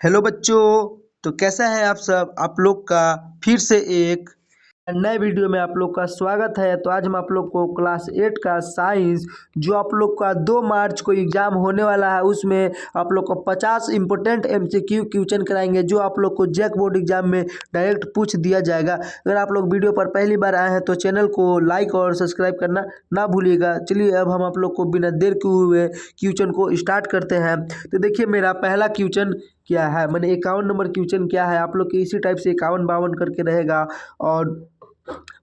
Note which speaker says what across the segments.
Speaker 1: Hello बच्चों। तो कैसा है आप सब? आप लोग का फिर से एक नए वीडियो में आप लोग का स्वागत है। तो आज हम आप लोग को क्लास 8 का साइंस जो आप लोग का 2 मार्च को एग्जाम होने वाला है उसमें आप लोग को 50 इंपोर्टेंट एमसीक्यू क्वेश्चन कराएंगे जो आप लोग को जैक बोर्ड एग्जाम में डायरेक्ट पूछ दिया जाएगा। अगर आप लोग वीडियो पर पहली बार आए हैं तो चैनल को लाइक और सब्सक्राइब करना ना भूलिएगा। चलिए अब हम आप लोग को बिना देर किए हुए क्वेश्चन को स्टार्ट करते हैं। तो देखिए मेरा पहला क्वेश्चन क्या है, मैंने 51 नंबर क्वेश्चन क्या है, आप लोग के इसी टाइप से 51 52 करके रहेगा। और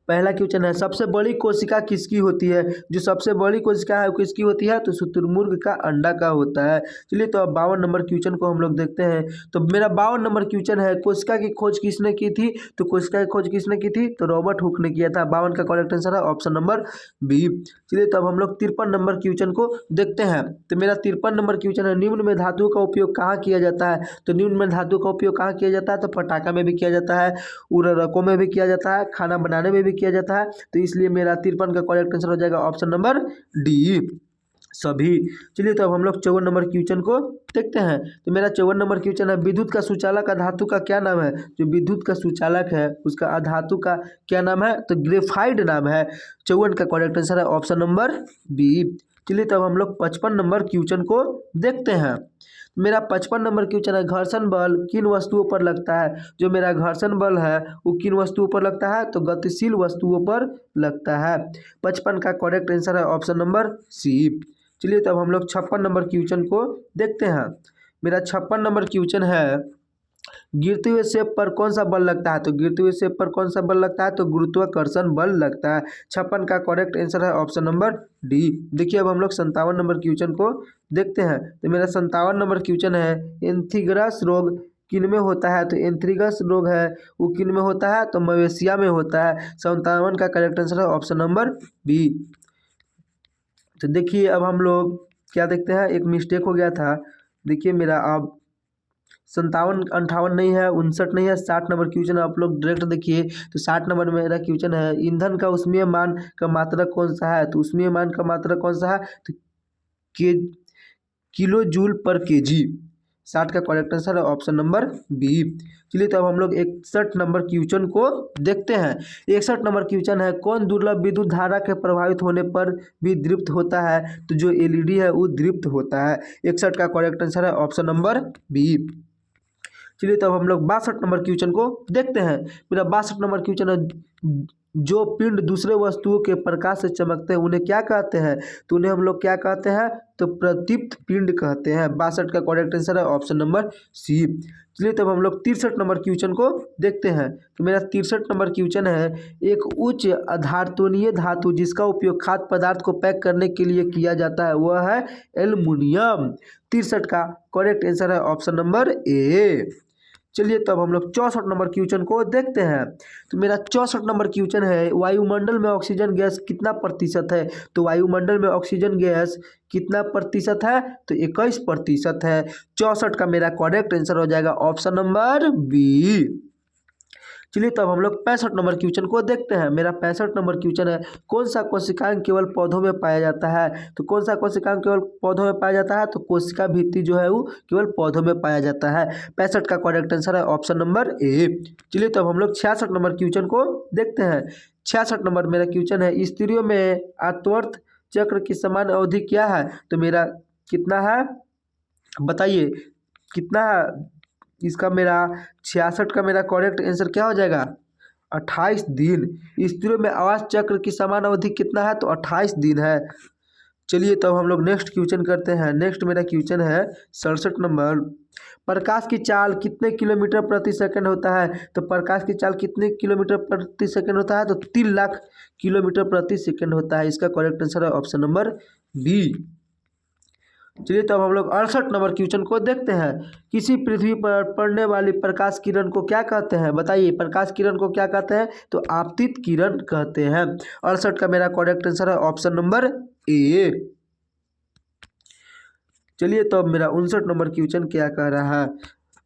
Speaker 1: पहला क्वेश्चन है, सबसे बड़ी कोशिका किसकी होती है? जो सबसे बड़ी कोशिका है वो किसकी होती है? तो शुतुरमुर्ग का अंडा का होता है। चलिए तो अब 52 नंबर क्वेश्चन को हम लोग देखते हैं। तो मेरा 52 नंबर क्वेश्चन है, कोशिका की खोज किसने की थी? तो कोशिका की खोज किसने की थी? तो रॉबर्ट हुक ने किया था। 52 का करेक्ट आंसर है ऑप्शन नंबर बी। चलिए तो अब हम लोग 53 नंबर क्वेश्चन को देखते हैं। तो मेरा 53 नंबर क्वेश्चन है, निम्न में धातु का उपयोग कहाँ किया जाता है? तो निम्न में धातु का उपयोग कहाँ किया जाता है? तो पटाखा में भी किया जाता है, उर्वरकों में भी किया जाता है, खाना बनाने में भी किया जाता है। तो इसलिए मेरा 53 का करेक्ट आंसर हो जाएगा ऑप्शन नंबर डी, सभी। चलिए तो अब हम लोग 54 नंबर क्वेश्चन को देखते हैं। तो मेरा 54 नंबर क्वेश्चन है, विद्युत का सुचालक धातु का क्या नाम है? जो विद्युत का सुचालक है उसका धातु का क्या नाम है? तो ग्रेफाइट नाम है। 54 का करेक्ट आंसर है ऑप्शन नंबर बी। चलिए तब हम लोग 55 नंबर क्वेश्चन को देखते हैं। मेरा 55 नंबर क्वेश्चन है, घर्षण बल किन वस्तुओं पर लगता है? जो मेरा घर्षण बल है वो किन वस्तुओं पर लगता है? तो गतिशील वस्तुओं पर लगता है। 55 का करेक्ट आंसर है ऑप्शन नंबर सी। चलिए तब हम लोग 56 नंबर क्वेश्चन को देखते हैं। मेरा 56 नंबर क्वेश्चन है, गिरते हुए सेब पर कौन सा बल लगता है? तो गिरते हुए सेब पर कौन सा बल लगता है? तो गुरुत्वाकर्षण बल लगता है। 56 का करेक्ट आंसर है ऑप्शन नंबर डी। देखिए अब हम लोग 57 नंबर क्वेश्चन को देखते हैं। तो मेरा 57 नंबर क्वेश्चन है, एंथ्रेक्स रोग किन में होता है? तो एंथ्रेक्स रोग है वो किन में होता है? तो मवेशिया में होता है। 57 का करेक्ट आंसर है ऑप्शन नंबर बी। तो देखिए अब हम लोग क्या देखते हैं, एक मिस्टेक हो गया था। देखिए मेरा अब 57 58 नहीं है, 59 नहीं है, 60 नंबर क्वेश्चन आप लोग डायरेक्ट देखिए। तो 60 नंबर में मेरा क्वेश्चन है, ईंधन का ऊष्मीय मान का मात्रक कौन सा है? तो ऊष्मीय मान का मात्रक कौन सा है? तो के किलो जूल पर केजी। 60 का करेक्ट आंसर है ऑप्शन नंबर बी। चलिए तो अब हम लोग 61 नंबर क्वेश्चन को देखते हैं। 61 नंबर क्वेश्चन है, कौन दुर्लभ विद्युत धारा के प्रभावित होने पर भी दीप्त होता है? तो जो एलईडी है वो दीप्त होता है। 61 का करेक्ट आंसर है ऑप्शन नंबर बी। चलिए तब हम लोग 62 नंबर क्वेश्चन को देखते हैं। मेरा 62 नंबर क्वेश्चन है, जो पिंड दूसरे वस्तुओं के प्रकाश से चमकते हैं उन्हें क्या कहते हैं? तो उन्हें हम लोग क्या कहते हैं? तो प्रदीप्त पिंड कहते हैं। 62 का करेक्ट आंसर है ऑप्शन नंबर सी। चलिए तब हम लोग 63 नंबर क्वेश्चन को देखते हैं। तो मेरा 63 नंबर क्वेश्चन है, एक उच्च अधातुनीय धातु जिसका उपयोग खाद्य पदार्थ को पैक करने के लिए किया जाता है वह है एल्युमिनियम। 63 का करेक्ट आंसर है ऑप्शन नंबर ए। चलिए तब हम लोग 64 नंबर क्वेश्चन को देखते हैं। तो मेरा 64 नंबर क्वेश्चन है, वायुमंडल में ऑक्सीजन गैस कितना प्रतिशत है? तो वायुमंडल में ऑक्सीजन गैस कितना प्रतिशत है? तो 21% है। 64 का मेरा करेक्ट आंसर हो जाएगा ऑप्शन नंबर बी। चलिए तब हम लोग 65 नंबर क्वेश्चन को देखते हैं। मेरा 65 नंबर क्वेश्चन है, कौन सा कोशिकांग केवल पौधों में पाया जाता है? तो कौन सा कोशिकांग केवल पौधों में पाया जाता है? तो कोशिका भित्ति जो है वो केवल पौधों में पाया जाता है। 65 का करेक्ट आंसर है ऑप्शन नंबर ए। चलिए तब हम लोग 66 नंबर क्वेश्चन को देखते हैं। 66 नंबर मेरा क्वेश्चन है, स्त्रियों में आत्वर्त चक्र की समान अवधि क्या है? तो मेरा कितना है बताइए, कितना है? इसका मेरा 66 का मेरा करेक्ट आंसर क्या हो जाएगा? 28 दिन। स्त्रियों में आवास चक्र की समान अवधि कितना है? तो 28 दिन है। चलिए तब हम लोग नेक्स्ट क्वेश्चन करते हैं। नेक्स्ट मेरा क्वेश्चन है 67 नंबर, प्रकाश की चाल कितने किलोमीटर प्रति सेकंड होता है? तो प्रकाश की चाल कितने किलोमीटर प्रति सेकंड होता है? तो 3 लाख किलोमीटर प्रति सेकंड होता है। इसका करेक्ट आंसर है ऑप्शन नंबर बी। चलिए तो अब हम लोग 68 नंबर क्वेश्चन को देखते हैं। किसी पृथ्वी पर पड़ने वाली प्रकाश किरण को क्या कहते हैं? बताइए, प्रकाश किरण को क्या कहते हैं? तो आपतित किरण कहते हैं। 68 का मेरा करेक्ट आंसर है ऑप्शन नंबर ए। चलिए तो अब मेरा 59 नंबर क्वेश्चन क्या कह रहा है,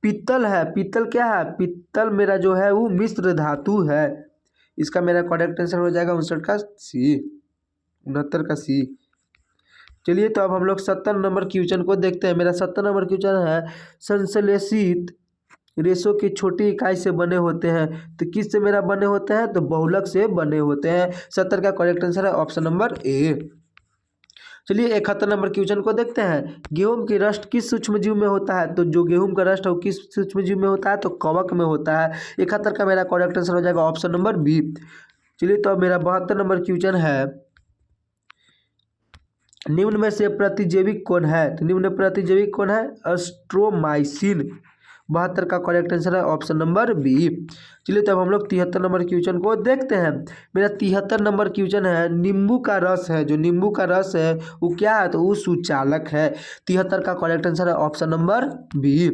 Speaker 1: पीतल है। पीतल क्या है? पीतल मेरा जो है वो मिश्र धातु है। इसका मेरा करेक्ट आंसर हो जाएगा 59 का सी, 69 का सी। चलिए तो अब हम लोग 70 नंबर क्वेश्चन को देखते हैं। मेरा 70 नंबर क्वेश्चन है, संश्लेषित रेशो की छोटी इकाई से बने होते हैं। तो किस से मेरा बने होते हैं? तो बहुलक से बने होते हैं। 70 का करेक्ट आंसर है ऑप्शन नंबर ए। चलिए 71 नंबर क्वेश्चन को देखते हैं। गेहूं की रस्ट किस सूक्ष्म जीव में होता है? तो जो गेहूं का रस्ट है वो किस सूक्ष्म जीव में होता है? तो कवक में होता है। 71 का मेरा करेक्ट आंसर हो जाएगा ऑप्शन नंबर बी। चलिए तो अब मेरा 72 नंबर क्वेश्चन है, निम्न में से प्रतिजैविक कौन है? तो निम्न प्रतिजैविक कौन है? एस्ट्रोमाइसिन। 72 का करेक्ट आंसर है ऑप्शन नंबर बी। चलिए तब हम लोग 73 नंबर क्वेश्चन को देखते हैं। मेरा 73 नंबर क्वेश्चन है, नींबू का रस है, जो नींबू का रस है वो क्या है? तो वो सुचालक है। 73 का करेक्ट आंसर है ऑप्शन नंबर बी।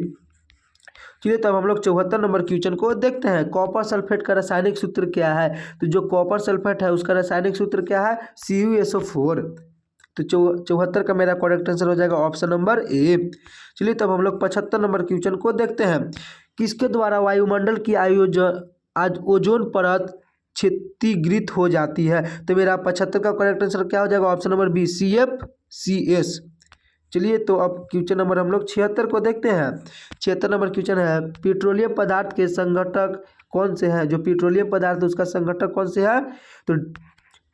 Speaker 1: चलिए तब हम लोग 74 नंबर क्वेश्चन को देखते हैं। कॉपर सल्फेट का रासायनिक सूत्र क्या है? तो जो कॉपर सल्फेट है उसका रासायनिक सूत्र क्या है? CuSO4। तो 74 का मेरा करेक्ट आंसर हो जाएगा ऑप्शन नंबर ए। चलिए तब हम लोग 75 नंबर क्वेश्चन को देखते हैं। किसके द्वारा वायुमंडल की आज ओजोन परत क्षतिग्रस्त हो जाती है? तो मेरा 75 का करेक्ट आंसर क्या हो जाएगा? Option number B, CFCS। चलिए तो अब क्वेश्चन नंबर हम लोग 76 को देखते हैं। 76 नंबर क्वेश्चन है, पेट्रोलियम पदार्थ के संघटक कौन से हैं? जो पेट्रोलियम पदार्थ उसका संघटक कौन से है? तो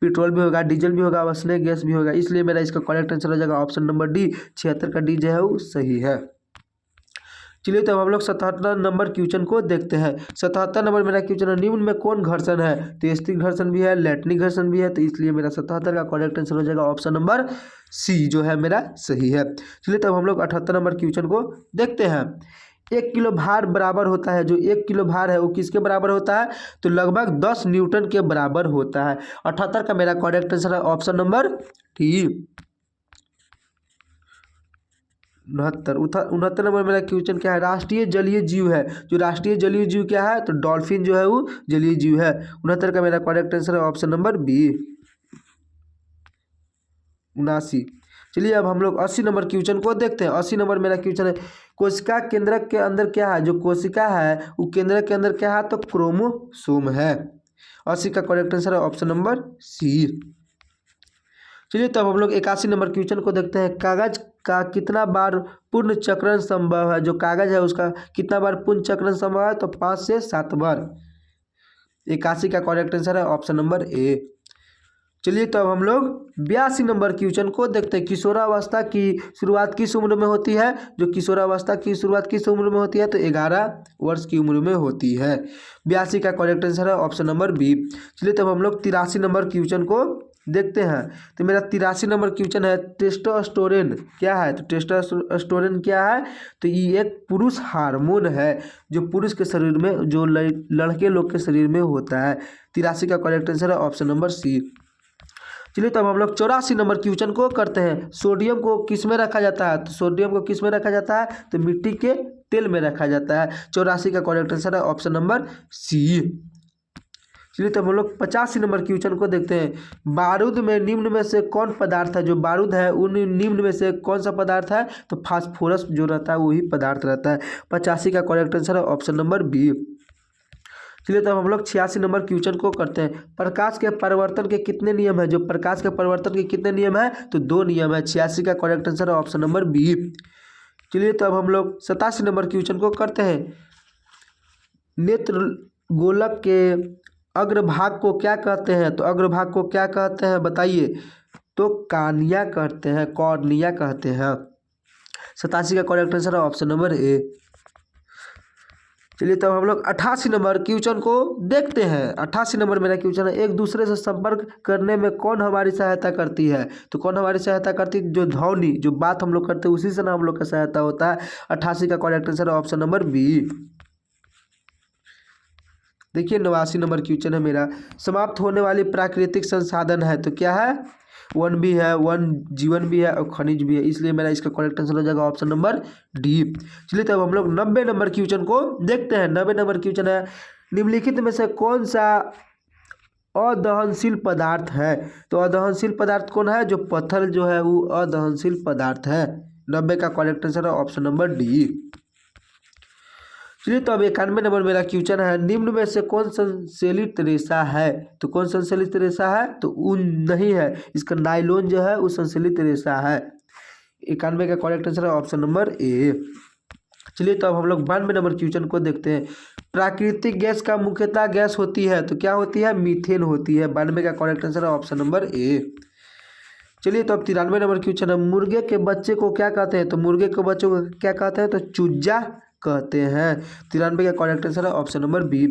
Speaker 1: पेट्रोल भी होगा, डीजल भी होगा, वसने गैस भी होगा, इसलिए मेरा इसका करेक्ट आंसर हो जाएगा ऑप्शन नंबर डी। 76 का डी जो है वो सही है। चलिए तो अब हम लोग 77 नंबर क्वेश्चन को देखते हैं। 77 नंबर मेरा क्वेश्चन है, निम्न में कौन घर्षण है? तो स्थिर घर्षण भी है, लैटिनिक घर्षण भी है, तो इसलिए मेरा 77 का करेक्ट आंसर हो जाएगा ऑप्शन नंबर सी जो है मेरा सही है। चलिए तब हम लोग 78 नंबर क्वेश्चन को देखते हैं। 1 किलो भार बराबर होता है, जो 1 किलो भार है वो किसके बराबर होता है? तो लगभग 10 न्यूटन के बराबर होता है। 78 का मेरा करेक्ट आंसर है ऑप्शन नंबर डी। 69 नंबर मेरा क्वेश्चन क्या है, राष्ट्रीय जलीय जीव है, जो राष्ट्रीय जलीय जीव क्या है? तो डॉल्फिन जो है वो जलीय जीव है। 69 का मेरा करेक्ट आंसर है ऑप्शन नंबर बी, 79। चलिए अब हम लोग 80 नंबर क्वेश्चन को देखते हैं। 80 नंबर मेरा क्वेश्चन है, कोशिका केंद्रक के अंदर क्या है? जो कोशिका है वो केंद्रक के अंदर क्या है? तो क्रोमोसोम है। 80 का करेक्ट आंसर है ऑप्शन नंबर सी। चलिए तब हम लोग 81 नंबर क्वेश्चन को देखते हैं। कागज का कितना बार पूर्ण चक्रण संभव है? जो कागज है उसका कितना बार पूर्ण चक्रण संभव है? तो 5 से 7 बार। 81 का करेक्ट आंसर है ऑप्शन नंबर ए। चलिए तो अब हम लोग 82 नंबर क्वेश्चन को देखते हैं। किशोरावस्था की शुरुआत किस उम्र में होती है? जो किशोरावस्था की शुरुआत किस उम्र में होती है? तो 11 वर्ष की उम्र में होती है। 82 का करेक्ट आंसर है ऑप्शन नंबर बी। चलिए तब हम लोग 83 नंबर क्वेश्चन को देखते हैं। तो मेरा 83 नंबर क्वेश्चन है, टेस्टोस्टेरोन क्या है? तो टेस्टोस्टेरोन क्या है? तो ये एक पुरुष हार्मोन है जो पुरुष के शरीर में, जो लड़के लोग के शरीर में होता है। 83 का करेक्ट आंसर है ऑप्शन नंबर सी। चलिए तब हम लोग 84 नंबर क्वेश्चन को करते हैं। सोडियम को किस में रखा जाता है? तो सोडियम को किस में रखा जाता है? तो मिट्टी के तेल में रखा जाता है। 84 का करेक्ट आंसर है ऑप्शन नंबर सी। चलिए तब हम लोग 85 नंबर क्वेश्चन को देखते हैं। बारूद में निम्न में से कौन पदार्थ है? जो बारूद है उन निम्न में से कौन सा पदार्थ है? तो फास्फोरस जो रहता है वही पदार्थ रहता है। 85 का करेक्ट आंसर है ऑप्शन नंबर बी। चलिए तब हम लोग 86 नंबर क्वेश्चन को करते हैं। प्रकाश के परिवर्तन के कितने नियम है? जो प्रकाश के परिवर्तन के कितने नियम है? तो 2 नियम है। 86 का करेक्ट आंसर है ऑप्शन नंबर बी। चलिए तब हम लोग 87 नंबर क्वेश्चन को करते हैं। नेत्र गोलक के अग्रभाग को क्या कहते हैं? तो अग्रभाग को क्या कहते हैं बताइए? तो कॉर्निया कहते हैं, कॉर्निया कहते हैं। 87 का करेक्ट आंसर है ऑप्शन नंबर ए। चलिए तब हम लोग 88 नंबर क्वेश्चन को देखते हैं। 88 नंबर मेरा क्वेश्चन है, एक दूसरे से संपर्क करने में कौन हमारी सहायता करती है? तो कौन हमारी सहायता करती है? जो ध्वनि, जो बात हम लोग करते हैं उसी से ना हम लोग का सहायता होता है। 88 का करेक्ट आंसर है ऑप्शन नंबर बी। देखिए 89 नंबर क्वेश्चन है मेरा, समाप्त होने वाली प्राकृतिक संसाधन है तो क्या है? वन भी है, वन जीवन भी है और खनिज भी है, इसलिए मेरा इसका करेक्ट आंसर हो जाएगा ऑप्शन नंबर डी। चलिए तब हम लोग 90 नंबर क्वेश्चन को देखते हैं। 90 नंबर क्वेश्चन है, निम्नलिखित में से कौन सा अदहनशील पदार्थ है? तो अदहनशील पदार्थ कौन है? जो पत्थर जो है वो अदहनशील पदार्थ है। 90 का करेक्ट आंसर है ऑप्शन नंबर डी। चलिए तो अब 91 नंबर मेरा क्वेश्चन है, निम्न में से कौन संश्लेषित रेशा है? तो कौन संश्लेषित रेशा है? तो ऊन नहीं है, इसका नायलॉन जो है वो संश्लेषित रेशा है। 91 का करेक्ट आंसर है ऑप्शन नंबर ए। चलिए तो अब हम लोग 92 नंबर क्वेश्चन को देखते हैं। प्राकृतिक गैस का मुख्यतः गैस होती है तो क्या होती है? मीथेन होती है। 92 का करेक्ट आंसर है ऑप्शन नंबर ए। चलिए तो अब 93 नंबर क्वेश्चन है। मुर्गे के बच्चे को क्या कहते हैं? तो मुर्गे के बच्चे को क्या कहते हैं? तो चूजा कहते हैं। 93 का करेक्ट आंसर है ऑप्शन नंबर बी।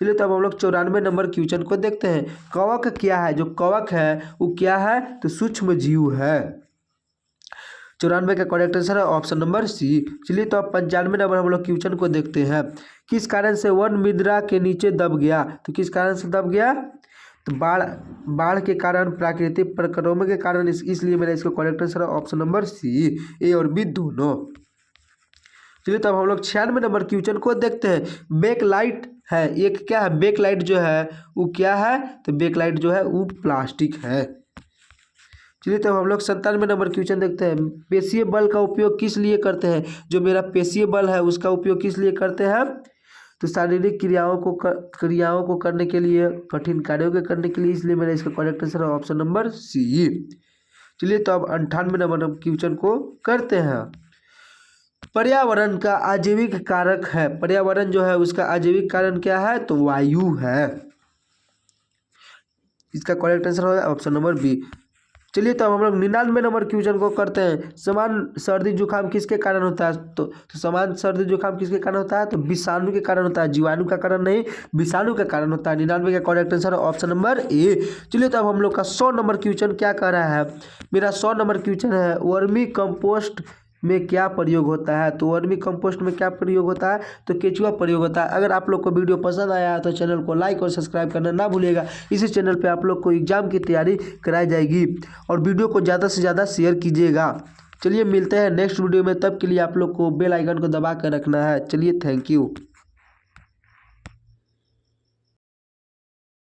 Speaker 1: चलिए तो अब हम लोग 94 नंबर क्वेश्चन को देखते हैं। कवक क्या है? जो कवक है वो क्या है? तो सूक्ष्म जीव है। 94 का करेक्ट आंसर है ऑप्शन नंबर सी। चलिए तो अब 95 नंबर हम लोग क्वेश्चन को देखते हैं। किस कारण से वन मृदा के नीचे दब गया? तो किस कारण से दब गया? तो बाढ़ के कारण, प्राकृतिक प्रकोप के कारण, इसलिए मेरा इसका करेक्ट आंसर है ऑप्शन नंबर सी, ए और बी दोनों। चलिए तो अब हम लोग 96 नंबर क्वेश्चन को देखते हैं। बैकलाइट है, एक क्या है? बैकलाइट जो है वो क्या है? तो बैकलाइट जो है वो प्लास्टिक है। चलिए तो हम लोग 97 नंबर क्वेश्चन देखते हैं। पेशीय बल का उपयोग किस लिए करते हैं? जो मेरा पेशीय बल है उसका उपयोग किस लिए करते हैं? तो शारीरिक क्रियाओं को करने के लिए, कठिन कार्यों के करने के लिए, इसलिए मेरा इसका करेक्ट आंसर है ऑप्शन नंबर सी। चलिए तो अब 98 नंबर क्वेश्चन को करते हैं। पर्यावरण का आजीविक कारक है, पर्यावरण जो है उसका आजीविक कारण क्या है? तो वायु है। इसका करेक्ट आंसर है ऑप्शन नंबर बी। चलिए तो अब हम लोग 99 नंबर क्वेश्चन को करते हैं। समान सर्दी जुकाम किसके कारण होता है? तो समान सर्दी जुकाम किसके कारण होता है? तो विषाणु के कारण होता है, जीवाणु का कारण नहीं, विषाणु का कारण होता है। 99 का करेक्ट आंसर है ऑप्शन नंबर ए। चलिए तो अब हम लोग का 100 नंबर क्वेश्चन क्या कह रहा है? मेरा 100 नंबर क्वेश्चन है, वर्मी कंपोस्ट में क्या प्रयोग होता है? तो वर्मी कंपोस्ट में क्या प्रयोग होता है? तो केचुआ प्रयोग होता है। अगर आप लोग को वीडियो पसंद आया तो चैनल को लाइक और सब्सक्राइब करना ना भूलिएगा। इसी चैनल पे आप लोग को एग्जाम की तैयारी कराई जाएगी और वीडियो को ज़्यादा से ज़्यादा शेयर कीजिएगा। चलिए मिलते हैं नेक्स्ट वीडियो में, तब के लिए आप लोग को बेल आइकन को दबा कर रखना है। चलिए थैंक यू।